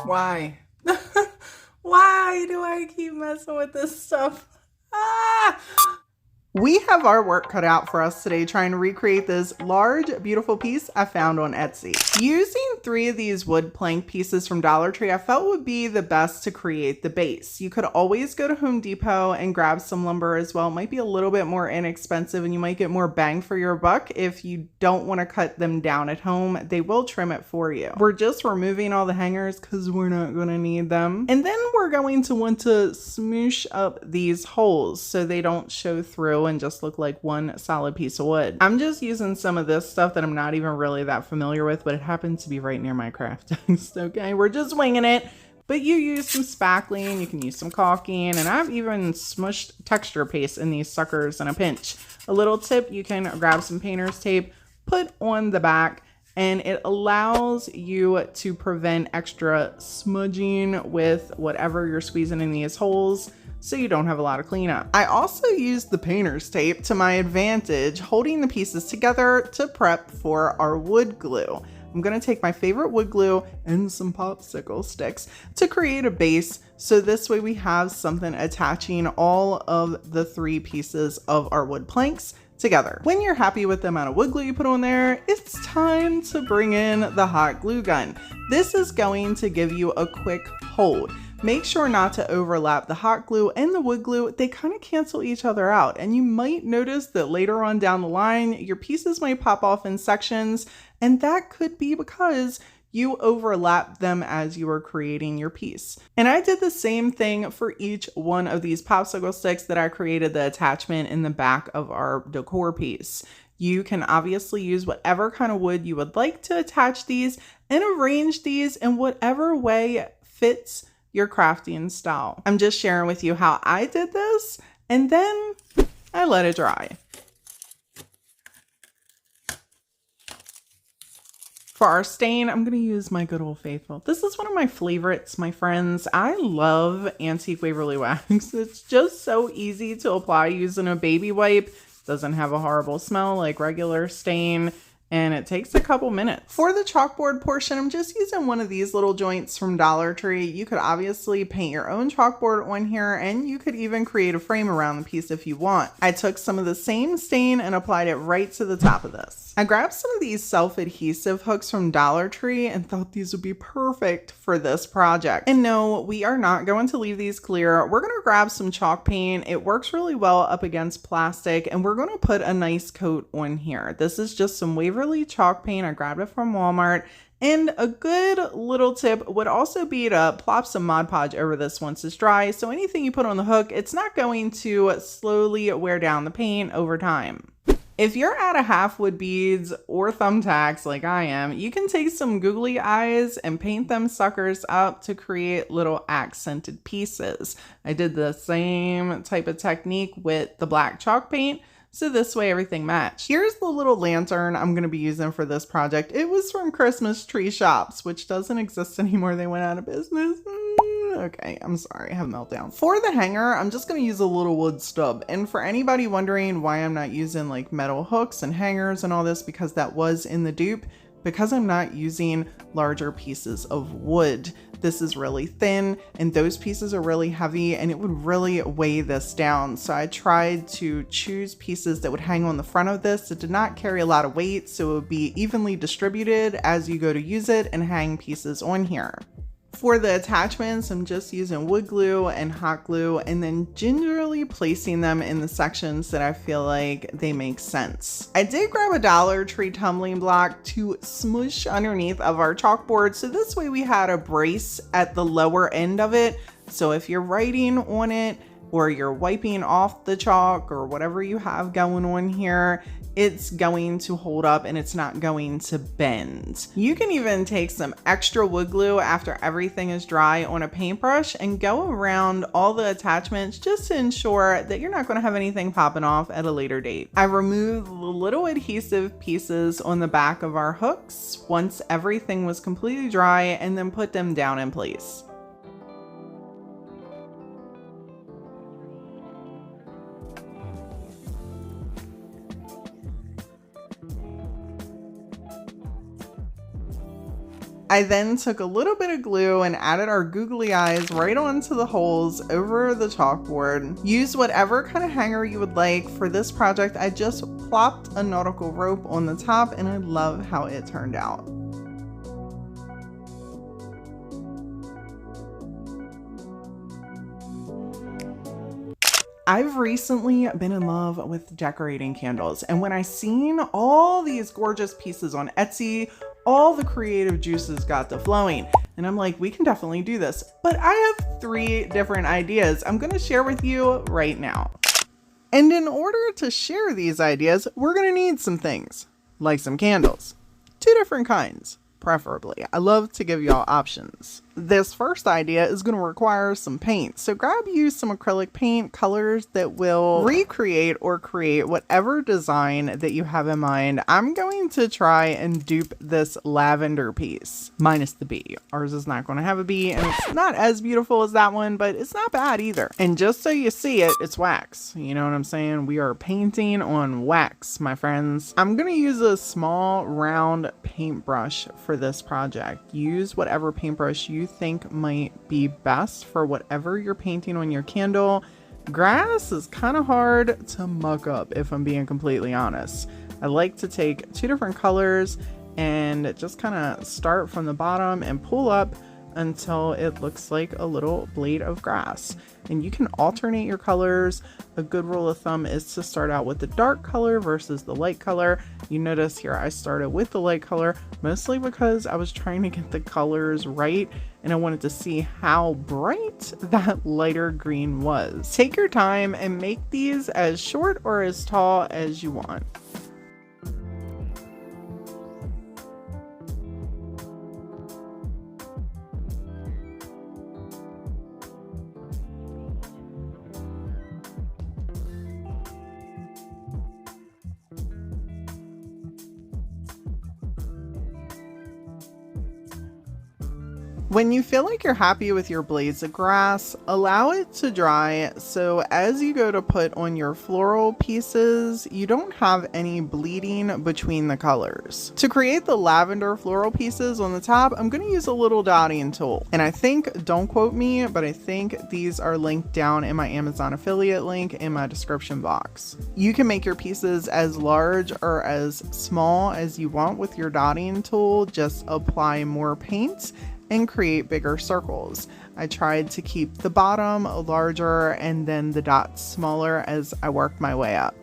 Why? Why do I keep messing with this stuff? Ah! We have our work cut out for us today trying to recreate this large, beautiful piece I found on Etsy. Using 3 of these wood plank pieces from Dollar Tree, I felt would be the best to create the base. You could always go to Home Depot and grab some lumber as well. It might be a little bit more inexpensive and you might get more bang for your buck if you don't want to cut them down at home. They will trim it for you. We're just removing all the hangers because we're not going to need them. And then we're going to want to smoosh up these holes so they don't show through and just look like one solid piece of wood. I'm just using some of this stuff that I'm not even really that familiar with, but it happens to be right near my craft text. Okay, we're just winging it. But you use some spackling, you can use some caulking, and I've even smushed texture paste in these suckers in a pinch. A little tip, you can grab some painter's tape, put on the back, and it allows you to prevent extra smudging with whatever you're squeezing in these holes, so you don't have a lot of cleanup. I also used the painter's tape to my advantage, holding the pieces together to prep for our wood glue. I'm gonna take my favorite wood glue and some popsicle sticks to create a base, so this way we have something attaching all of the 3 pieces of our wood planks together. When you're happy with the amount of wood glue you put on there, it's time to bring in the hot glue gun. This is going to give you a quick hold. Make sure not to overlap the hot glue and the wood glue. They kind of cancel each other out, and you might notice that later on down the line, your pieces might pop off in sections, and that could be because you overlap them as you were creating your piece. And I did the same thing for each one of these popsicle sticks that I created the attachment in the back of our decor piece. You can obviously use whatever kind of wood you would like to attach these and arrange these in whatever way fits your crafting style. I'm just sharing with you how I did this, and then I let it dry. For our stain, I'm gonna use my good old faithful. This is one of my favorites, my friends. I love Antique Waverly Wax. It's just so easy to apply using a baby wipe. Doesn't have a horrible smell like regular stain, and it takes a couple minutes. For the chalkboard portion, I'm just using one of these little joints from Dollar Tree. You could obviously paint your own chalkboard on here, and you could even create a frame around the piece if you want. I took some of the same stain and applied it right to the top of this. I grabbed some of these self-adhesive hooks from Dollar Tree and thought these would be perfect for this project. And no, we are not going to leave these clear. We're gonna grab some chalk paint. It works really well up against plastic, and we're gonna put a nice coat on here. This is just some Waverly chalk paint. I grabbed it from Walmart. And a good little tip would also be to plop some Mod Podge over this once it's dry. So anything you put on the hook, it's not going to slowly wear down the paint over time. If you're out of half wood beads or thumbtacks like I am, you can take some googly eyes and paint them suckers up to create little accented pieces. I did the same type of technique with the black chalk paint, so this way everything matched. Here's the little lantern I'm going to be using for this project. It was from Christmas Tree Shops, which doesn't exist anymore. They went out of business. Okay, I'm sorry, I have a meltdown. For the hanger, I'm just going to use a little wood stub. And for anybody wondering why I'm not using like metal hooks and hangers and all this, because that was in the dupe, because I'm not using larger pieces of wood. This is really thin and those pieces are really heavy, and it would really weigh this down. So I tried to choose pieces that would hang on the front of this. It did not carry a lot of weight, so it would be evenly distributed as you go to use it and hang pieces on here. For the attachments, I'm just using wood glue and hot glue, and then gingerly placing them in the sections that I feel like they make sense. I did grab a Dollar Tree tumbling block to smush underneath of our chalkboard, so this way we had a brace at the lower end of it. So if you're writing on it or you're wiping off the chalk or whatever you have going on here, it's going to hold up and it's not going to bend. You can even take some extra wood glue after everything is dry on a paintbrush and go around all the attachments just to ensure that you're not going to have anything popping off at a later date. I removed the little adhesive pieces on the back of our hooks once everything was completely dry, and then put them down in place. I then took a little bit of glue and added our googly eyes right onto the holes over the chalkboard. Use whatever kind of hanger you would like. For this project, I just plopped a nautical rope on the top and I love how it turned out. I've recently been in love with decorating candles, and when I seen all these gorgeous pieces on Etsy, all the creative juices got to flowing, and I'm like, we can definitely do this. But I have 3 different ideas I'm gonna share with you right now. And in order to share these ideas, we're gonna need some things, like some candles, 2 different kinds. Preferably. I love to give y'all options. This first idea is going to require some paint. So grab you some acrylic paint colors that will recreate or create whatever design that you have in mind. I'm going to try and dupe this lavender piece, minus the bee. Ours is not going to have a bee and it's not as beautiful as that one, but it's not bad either. And just so you see it, it's wax. You know what I'm saying? We are painting on wax, my friends. I'm going to use a small round paintbrush for this project. Use whatever paintbrush you think might be best for whatever you're painting on your candle. Grass is kind of hard to muck up, if I'm being completely honest. I like to take 2 different colors and just kind of start from the bottom and pull up until it looks like a little blade of grass. And you can alternate your colors. A good rule of thumb is to start out with the dark color versus the light color. You notice here I started with the light color, mostly because I was trying to get the colors right and I wanted to see how bright that lighter green was. Take your time and make these as short or as tall as you want. When you feel like you're happy with your blades of grass, allow it to dry so as you go to put on your floral pieces, you don't have any bleeding between the colors. To create the lavender floral pieces on the top, I'm going to use a little dotting tool. And I think, don't quote me, but I think these are linked down in my Amazon affiliate link in my description box. You can make your pieces as large or as small as you want with your dotting tool. Just apply more paint and create bigger circles. I tried to keep the bottom larger and then the dots smaller as I worked my way up.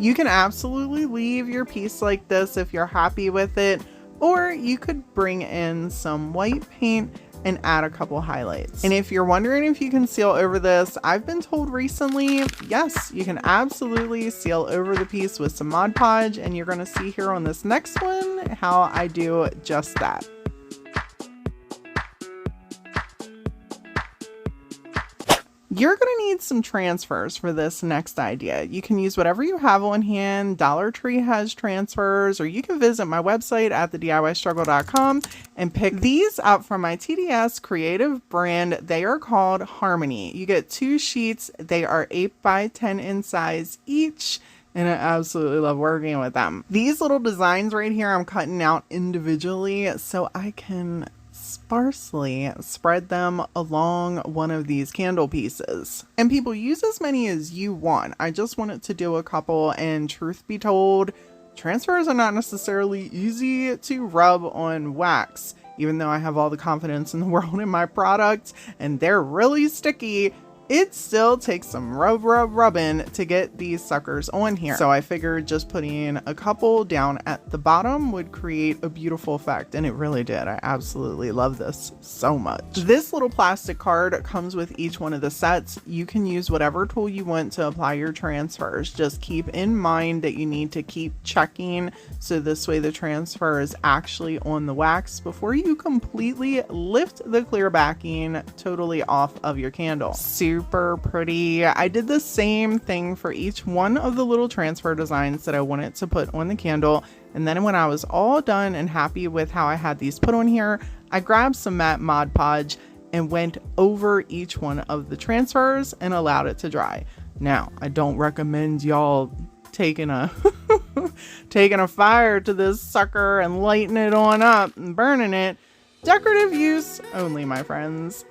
You can absolutely leave your piece like this if you're happy with it, or you could bring in some white paint and add a couple highlights. And if you're wondering if you can seal over this, I've been told recently, yes, you can absolutely seal over the piece with some Mod Podge, and you're gonna see here on this next one how I do just that. You're going to need some transfers for this next idea. You can use whatever you have on hand. Dollar Tree has transfers, or you can visit my website at thediystruggle.com and pick these up from my TDS creative brand. They are called Harmony. You get 2 sheets. They are 8 by 10 in size each, and I absolutely love working with them. These little designs right here, I'm cutting out individually so I can sparsely spread them along one of these candle pieces. And people, use as many as you want. I just wanted to do a couple, and truth be told, transfers are not necessarily easy to rub on wax. Even though I have all the confidence in the world in my product and they're really sticky, it still takes some rubbing to get these suckers on here. So I figured just putting a couple down at the bottom would create a beautiful effect, and it really did. I absolutely love this so much. This little plastic card comes with each one of the sets. You can use whatever tool you want to apply your transfers. Just keep in mind that you need to keep checking so this way the transfer is actually on the wax before you completely lift the clear backing totally off of your candle. Super pretty. I did the same thing for each one of the little transfer designs that I wanted to put on the candle. And then when I was all done and happy with how I had these put on here, I grabbed some matte Mod Podge and went over each one of the transfers and allowed it to dry. Now, I don't recommend y'all taking a taking a fire to this sucker and lighting it on up and burning it. Decorative use only, my friends.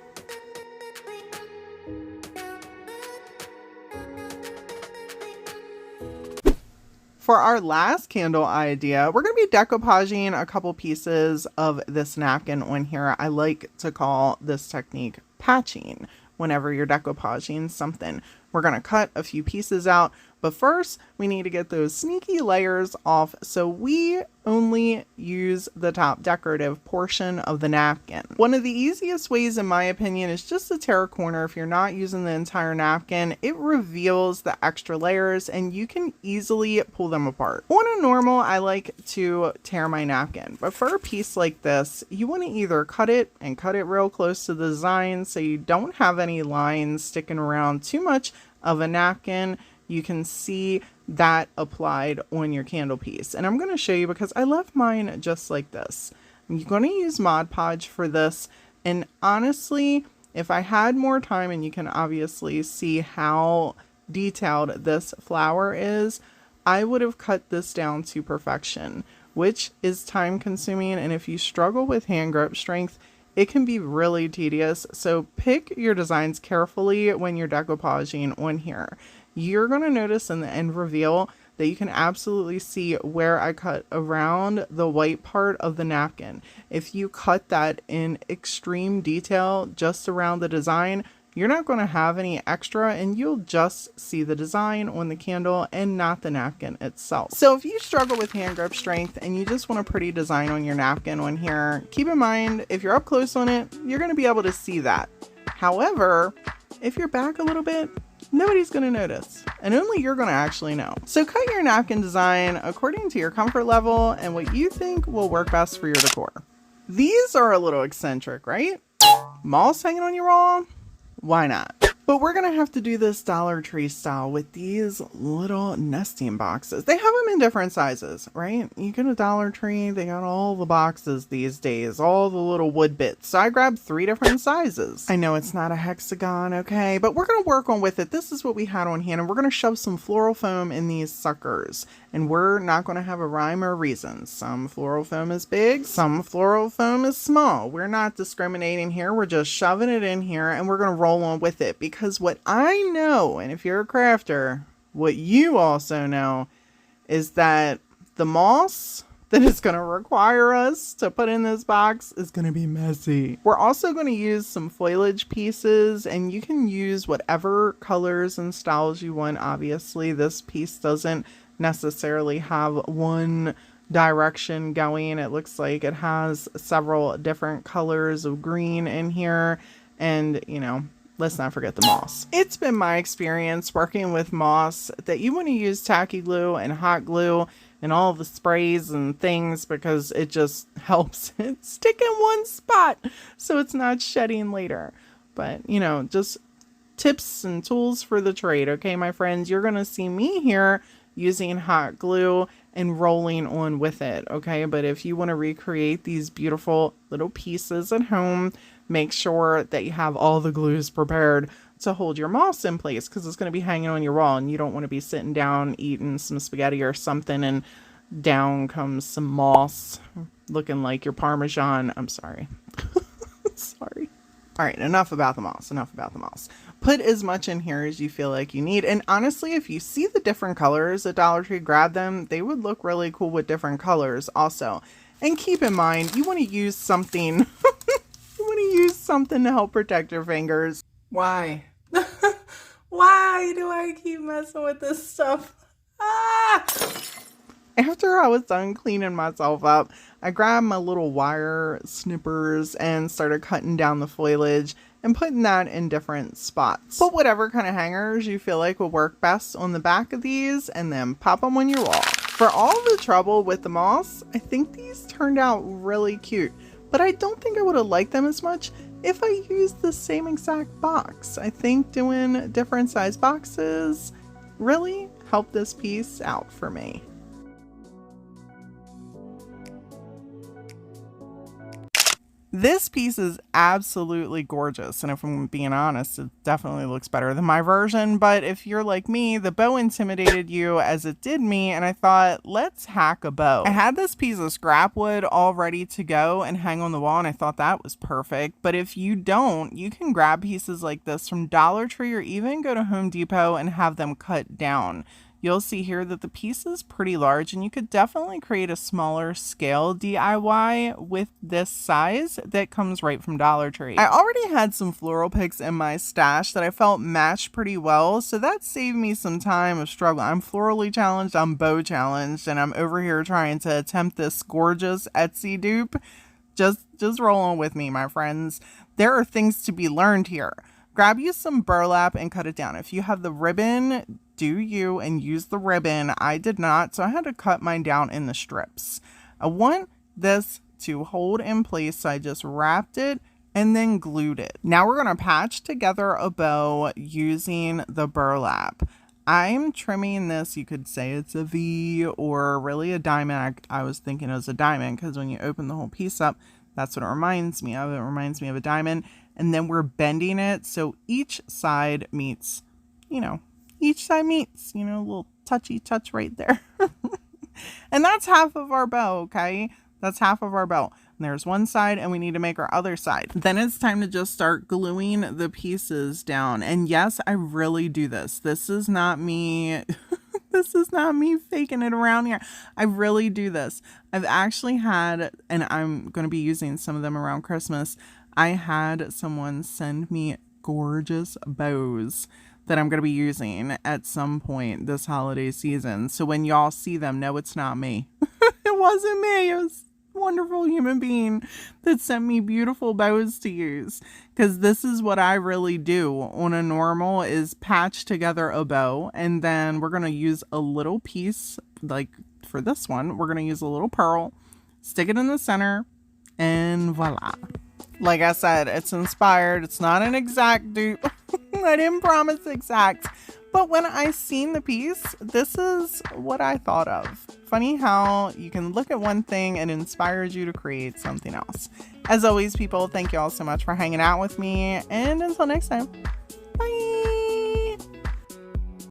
For our last candle idea, we're going to be decoupaging a couple pieces of this napkin on here. I like to call this technique patching whenever you're decoupaging something. We're going to cut a few pieces out, but first we need to get those sneaky layers off, so we only use the top decorative portion of the napkin. One of the easiest ways, in my opinion, is just to tear a corner. If you're not using the entire napkin, it reveals the extra layers and you can easily pull them apart. On a normal, I like to tear my napkin, but for a piece like this, you want to either cut it real close to the design so you don't have any lines sticking around too much of a napkin. You can see that applied on your candle piece. And I'm going to show you because I left mine just like this. I'm going to use Mod Podge for this. And honestly, if I had more time, and you can obviously see how detailed this flower is, I would have cut this down to perfection, which is time consuming. And if you struggle with hand grip strength, it can be really tedious. So pick your designs carefully when you're decoupaging on here. You're going to notice in the end reveal that you can absolutely see where I cut around the white part of the napkin. If you cut that in extreme detail just around the design, you're not going to have any extra and you'll just see the design on the candle and not the napkin itself. So if you struggle with hand grip strength and you just want a pretty design on your napkin on here, keep in mind, if you're up close on it, you're going to be able to see that. However, if you're back a little bit, nobody's going to notice, and only you're going to actually know. So cut your napkin design according to your comfort level and what you think will work best for your decor. These are a little eccentric, right? Moss hanging on your wall? Why not? But we're going to have to do this Dollar Tree style with these little nesting boxes. They have them in different sizes, right? You get a Dollar Tree, they got all the boxes these days, all the little wood bits. So I grabbed 3 different sizes. I know it's not a hexagon, okay, but we're going to work on with it. This is what we had on hand, and we're going to shove some floral foam in these suckers. And we're not going to have a rhyme or reason. Some floral foam is big, some floral foam is small. We're not discriminating here. We're just shoving it in here and we're going to roll on with it, because what I know, and if you're a crafter, what you also know is that the moss that is going to require us to put in this box is going to be messy. We're also going to use some foliage pieces, and you can use whatever colors and styles you want. Obviously, this piece doesn't necessarily have one direction going. It looks like it has several different colors of green in here, and you know, let's not forget the moss. It's been my experience working with moss that you want to use tacky glue and hot glue and all the sprays and things, because it just helps it stick in one spot so it's not shedding later. But you know, just tips and tools for the trade, okay, my friends? You're gonna see me here using hot glue and rolling on with it, okay? But if you want to recreate these beautiful little pieces at home, make sure that you have all the glues prepared to hold your moss in place, because it's going to be hanging on your wall and you don't want to be sitting down eating some spaghetti or something and down comes some moss looking like your Parmesan. I'm sorry. Sorry. All right, enough about the moss, enough about the moss. Put as much in here as you feel like you need. And honestly, if you see the different colors at Dollar Tree, grab them. They would look really cool with different colors also. And keep in mind, you want to use something, you want to use something to help protect your fingers. Why? Why do I keep messing with this stuff? Ah! After I was done cleaning myself up, I grabbed my little wire snippers and started cutting down the foliage and putting that in different spots. Put whatever kind of hangers you feel like will work best on the back of these and then pop them on your wall. For all the trouble with the moss, I think these turned out really cute, but I don't think I would have liked them as much if I used the same exact box. I think doing different size boxes really helped this piece out for me. This piece is absolutely gorgeous, and if I'm being honest, it definitely looks better than my version, but if you're like me, the bow intimidated you as it did me, and I thought, let's hack a bow. I had this piece of scrap wood all ready to go and hang on the wall, and I thought that was perfect, but if you don't, you can grab pieces like this from Dollar Tree or even go to Home Depot and have them cut down. You'll see here that the piece is pretty large, and you could definitely create a smaller scale DIY with this size that comes right from Dollar Tree. I already had some floral picks in my stash that I felt matched pretty well, so that saved me some time of struggle. I'm florally challenged, I'm bow challenged, and I'm over here trying to attempt this gorgeous Etsy dupe. Just roll on with me, my friends. There are things to be learned here. Grab you some burlap and cut it down. If you have the ribbon, do you and use the ribbon. I did not, so I had to cut mine down in the strips. I want this to hold in place, so I just wrapped it and then glued it. Now we're going to patch together a bow using the burlap. I'm trimming this, you could say it's a V or really a diamond. I was thinking it was a diamond because when you open the whole piece up, that's what it reminds me of. It reminds me of a diamond. And then we're bending it so each side meets, each side meets, a little touchy touch right there. And that's half of our bow, okay? That's half of our bow. And there's one side and we need to make our other side. Then it's time to just start gluing the pieces down. And yes, I really do this. This is not me. This is not me faking it around here. I really do this. I've actually had, and I'm going to be using some of them around Christmas. I had someone send me gorgeous bows that I'm going to be using at some point this holiday season. So when y'all see them, no, it's not me. It wasn't me. It was a wonderful human being that sent me beautiful bows to use. Because this is what I really do on a normal is patch together a bow. And then we're going to use a little piece, like for this one, we're going to use a little pearl, stick it in the center, and voila. Like I said, it's inspired. It's not an exact dupe. I didn't promise exact. But when I seen the piece, this is what I thought of. Funny how you can look at one thing and it inspires you to create something else. As always, people, thank you all so much for hanging out with me. And until next time.